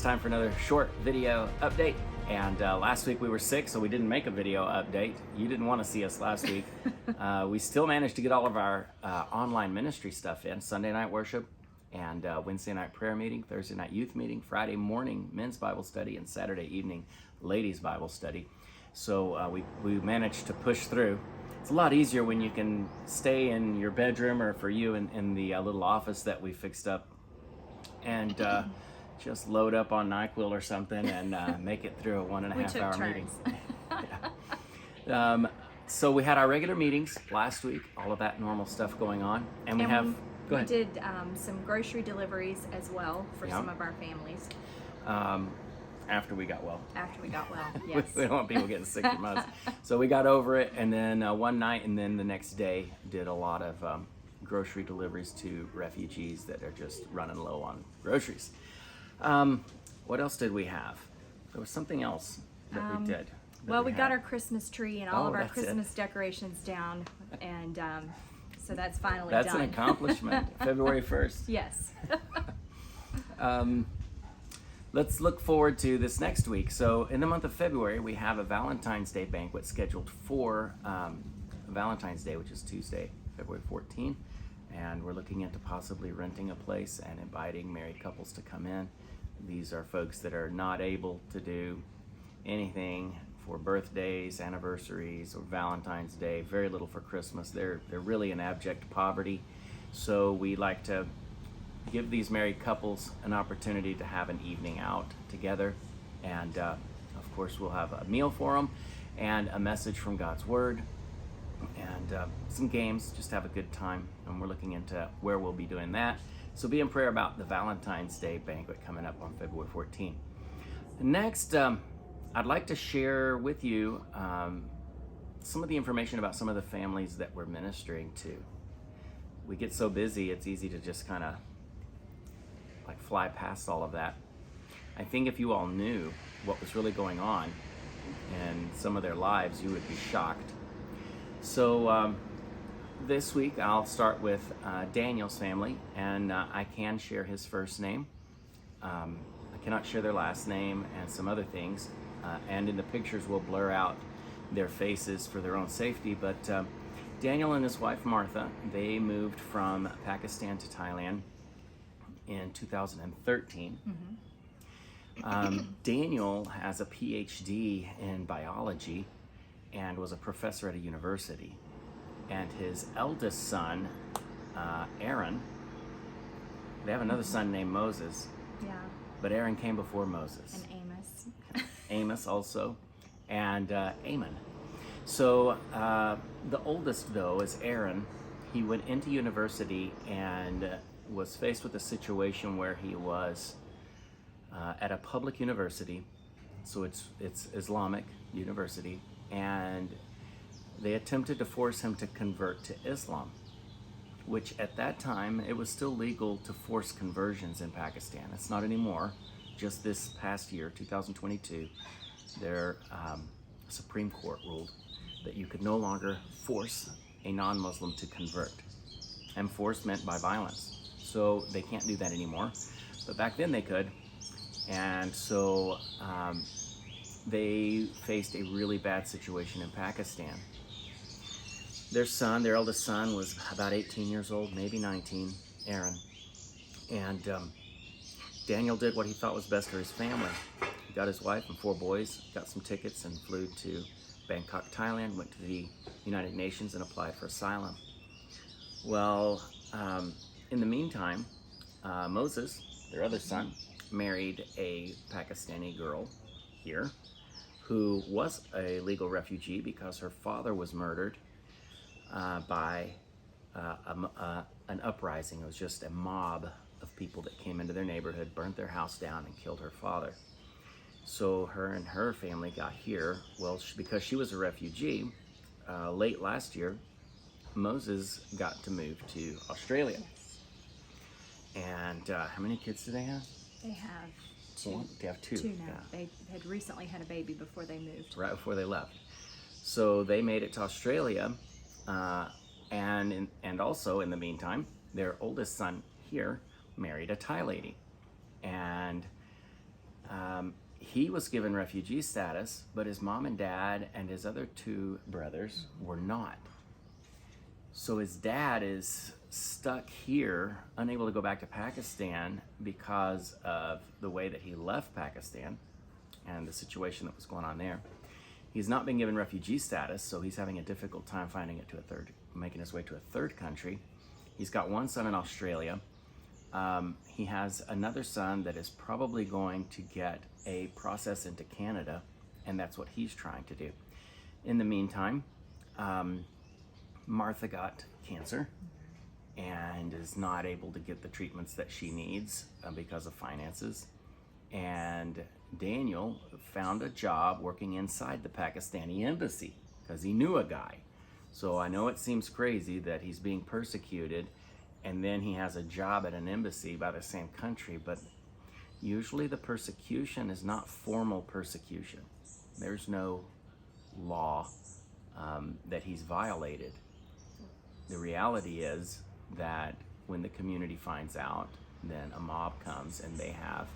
time for another short video update. And last week we were sick, so we didn't make a video update. You didn't want to see us last week. We still managed to get all of our online ministry stuff in. Sunday night worship, and Wednesday night prayer meeting, Thursday night youth meeting, Friday morning men's Bible study, and Saturday evening ladies Bible study. So we managed to push through. It's a lot easier when you can stay in your bedroom, or for you in the little office that we fixed up, and just load up on NyQuil or something and make it through a 1.5 hour meeting. Yeah. So we had our regular meetings last week, all of that normal stuff going on, and we have. Go ahead. We did some grocery deliveries as well for some of our families. After we got well. After we got well, yes. We don't want people getting sick from us. So we got over it, and then one night, and then the next day, did a lot of grocery deliveries to refugees that are just running low on groceries. What else did we have? There was something else that we did. Well, we got our Christmas tree and all of our Christmas decorations down, and so that's finally done. That's an accomplishment. February 1st. Yes. Let's look forward to this next week. So in the month of February, we have a Valentine's Day banquet scheduled for Valentine's Day, which is Tuesday, February 14th. And we're looking into possibly renting a place and inviting married couples to come in. These are folks that are not able to do anything for birthdays, anniversaries, or Valentine's Day, very little for Christmas. They're really in abject poverty. So we like to give these married couples an opportunity to have an evening out together. And of course, we'll have a meal for them and a message from God's Word and some games, just have a good time. And we're looking into where we'll be doing that. So be in prayer about the Valentine's Day banquet coming up on February 14th. Next, I'd like to share with you some of the information about some of the families that we're ministering to. We get so busy, it's easy to just kind of like fly past all of that. I think if you all knew what was really going on in some of their lives, you would be shocked. So this week I'll start with Daniel's family, and I can share his first name. I cannot share their last name and some other things, and in the pictures we'll blur out their faces for their own safety, but Daniel and his wife Martha, they moved from Pakistan to Thailand in 2013. Daniel has a PhD in biology and was a professor at a university. And his eldest son, Aaron, they have another son named Moses. Yeah. But Aaron came before Moses. And Amos. Amos also, and Ammon. So the oldest, though, is Aaron. He went into university and was faced with a situation where he was at a public university, so it's Islamic university, and they attempted to force him to convert to Islam, which at that time it was still legal to force conversions in Pakistan. It's not anymore. Just this past year, 2022, their Supreme Court ruled that you could no longer force a non-Muslim to convert, and force meant by violence. So they can't do that anymore, but back then they could. And so they faced a really bad situation in Pakistan. Their eldest son was about 18 years old, maybe 19, Aaron. And Daniel did what he thought was best for his family. He got his wife and 4 boys, got some tickets, and flew to Bangkok, Thailand, went to the United Nations and applied for asylum. Well, in the meantime, Moses, their other son, married a Pakistani girl here who was a legal refugee because her father was murdered by an uprising. It was just a mob of people that came into their neighborhood, burnt their house down, and killed her father. So her and her family got here. Well, because she was a refugee, late last year, Moses got to move to Australia. And how many kids do they have? They have 2. One? They have 2. 2 now. Yeah. They had recently had a baby before they moved. Right before they left. So they made it to Australia, and also in the meantime, their oldest son here married a Thai lady. And He was given refugee status, but his mom and dad and his other 2 brothers were not. So his dad is stuck here, unable to go back to Pakistan because of the way that he left Pakistan and the situation that was going on there. He's not been given refugee status, so he's having a difficult time making his way to a third country. He's got 1 son in Australia. He has another son that is probably going to get a process into Canada, and that's what he's trying to do. In the meantime, Martha got cancer and is not able to get the treatments that she needs because of finances. And Daniel found a job working inside the Pakistani embassy because he knew a guy. So I know it seems crazy that he's being persecuted and then he has a job at an embassy by the same country, but usually the persecution is not formal persecution. There's no law that he's violated. The reality is that when the community finds out, then a mob comes and they have,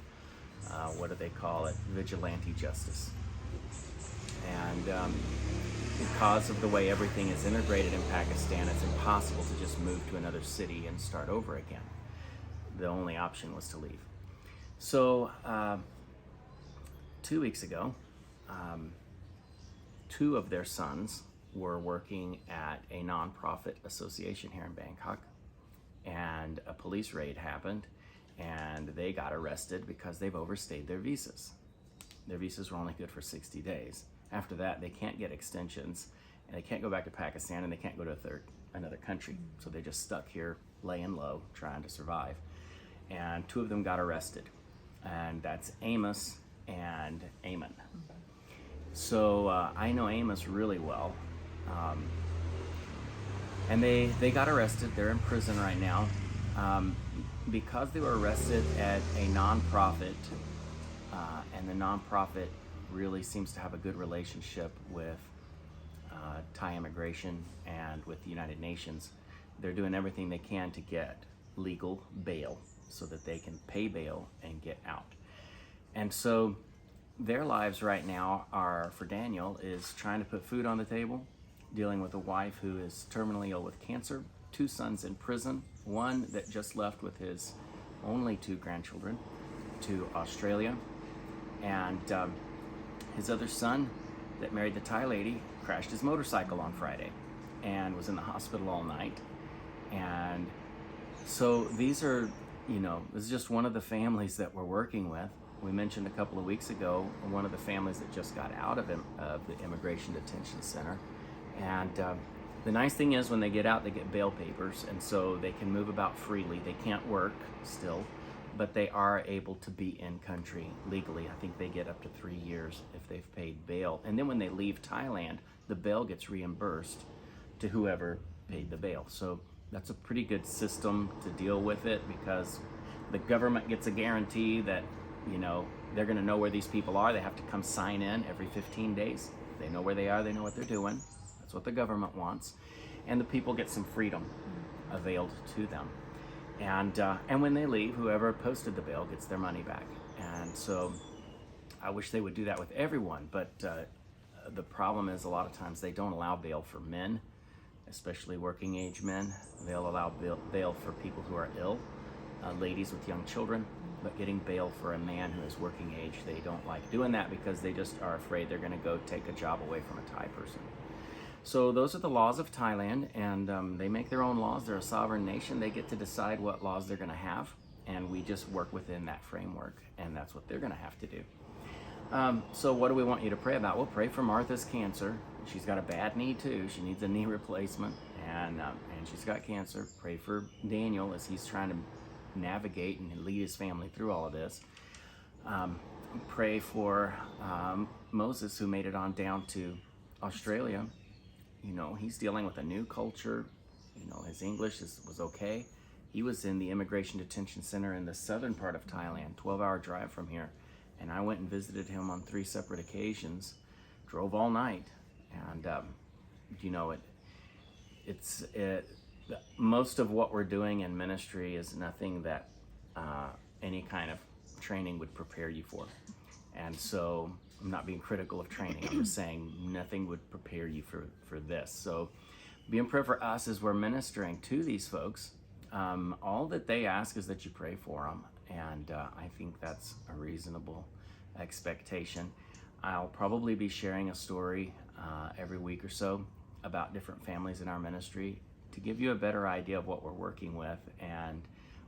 what do they call it? Vigilante justice. And because of the way everything is integrated in Pakistan, it's impossible to just move to another city and start over again. The only option was to leave. So 2 weeks ago, 2 of their sons were working at a nonprofit association here in Bangkok, and a police raid happened and they got arrested because they've overstayed their visas. Their visas were only good for 60 days. After that, they can't get extensions, and they can't go back to Pakistan, and they can't go to another country. So they're just stuck here, laying low, trying to survive. And 2 of them got arrested, and that's Amos and Eamon. So I know Amos really well, and they got arrested. They're in prison right now because they were arrested at a nonprofit, and the nonprofit really seems to have a good relationship with Thai immigration and with the United Nations. They're doing everything they can to get legal bail so that they can pay bail and get out. And so their lives right now are, for Daniel, is trying to put food on the table, dealing with a wife who is terminally ill with cancer, 2 sons in prison, 1 that just left with his only 2 grandchildren to Australia, and his other son that married the Thai lady crashed his motorcycle on Friday and was in the hospital all night. And so these are, this is just one of the families that we're working with. We mentioned a couple of weeks ago one of the families that just got out of the Immigration Detention Center. And the nice thing is when they get out, they get bail papers, and so they can move about freely. They can't work still, but they are able to be in country legally. I think they get up to 3 years if they've paid bail. And then when they leave Thailand, the bail gets reimbursed to whoever paid the bail. So that's a pretty good system to deal with it, because the government gets a guarantee that, they're gonna know where these people are. They have to come sign in every 15 days. They know where they are, they know what they're doing. That's what the government wants. And the people get some freedom availed to them. And when they leave, whoever posted the bail gets their money back. And so I wish they would do that with everyone, but the problem is a lot of times they don't allow bail for men, especially working age men. They'll allow bail for people who are ill, ladies with young children, but getting bail for a man who is working age, they don't like doing that because they just are afraid they're gonna go take a job away from a Thai person. So those are the laws of Thailand, and they make their own laws. They're a sovereign nation. They get to decide what laws they're gonna have, and we just work within that framework, and that's what they're gonna have to do. So what do we want you to pray about? Well, pray for Martha's cancer. She's got a bad knee too. She needs a knee replacement, and she's got cancer. Pray for Daniel as he's trying to navigate and lead his family through all of this. Pray for Moses, who made it on down to Australia. He's dealing with a new culture. His English was okay. He was in the Immigration Detention Center in the southern part of Thailand, 12-hour drive from here. And I went and visited him on 3 separate occasions, drove all night. And, most of what we're doing in ministry is nothing that any kind of training would prepare you for. And so I'm not being critical of training. I'm just saying nothing would prepare you for this. So be in prayer for us as we're ministering to these folks. All that they ask is that you pray for them. And I think that's a reasonable expectation. I'll probably be sharing a story every week or so about different families in our ministry to give you a better idea of what we're working with and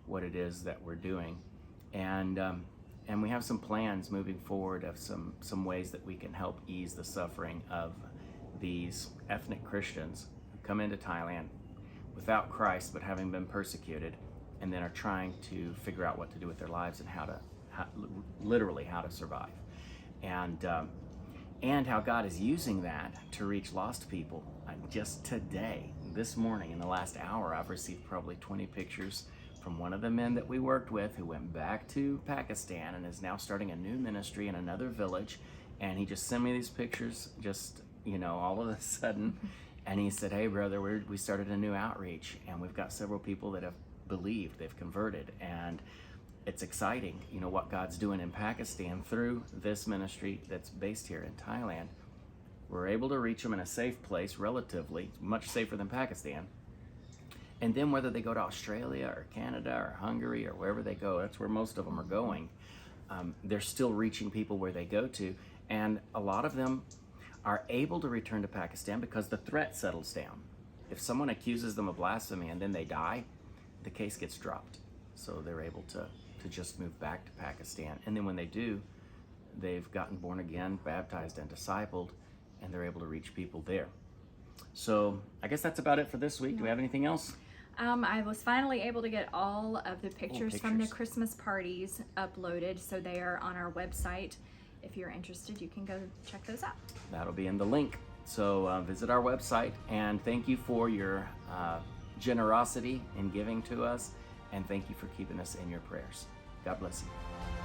what it is that we're doing. And we have some plans moving forward of some ways that we can help ease the suffering of these ethnic Christians who come into Thailand without Christ but having been persecuted, and then are trying to figure out what to do with their lives and literally how to survive. And how God is using that to reach lost people. Just today, this morning, in the last hour, I've received probably 20 pictures from one of the men that we worked with who went back to Pakistan and is now starting a new ministry in another village. And he just sent me these pictures just, all of a sudden. And he said, hey brother, we started a new outreach and we've got several people that have believed, they've converted. And it's exciting, what God's doing in Pakistan through this ministry that's based here in Thailand. We're able to reach them in a safe place, relatively, much safer than Pakistan. And then whether they go to Australia or Canada or Hungary or wherever they go, that's where most of them are going, they're still reaching people where they go to. And a lot of them are able to return to Pakistan because the threat settles down. If someone accuses them of blasphemy and then they die, the case gets dropped. So they're able to just move back to Pakistan. And then when they do, they've gotten born again, baptized, and discipled, and they're able to reach people there. So I guess that's about it for this week. Do we have anything else? I was finally able to get all of the pictures from the Christmas parties uploaded, so they are on our website. If you're interested, you can go check those out. That'll be in the link. So visit our website, and thank you for your generosity in giving to us, and thank you for keeping us in your prayers. God bless you.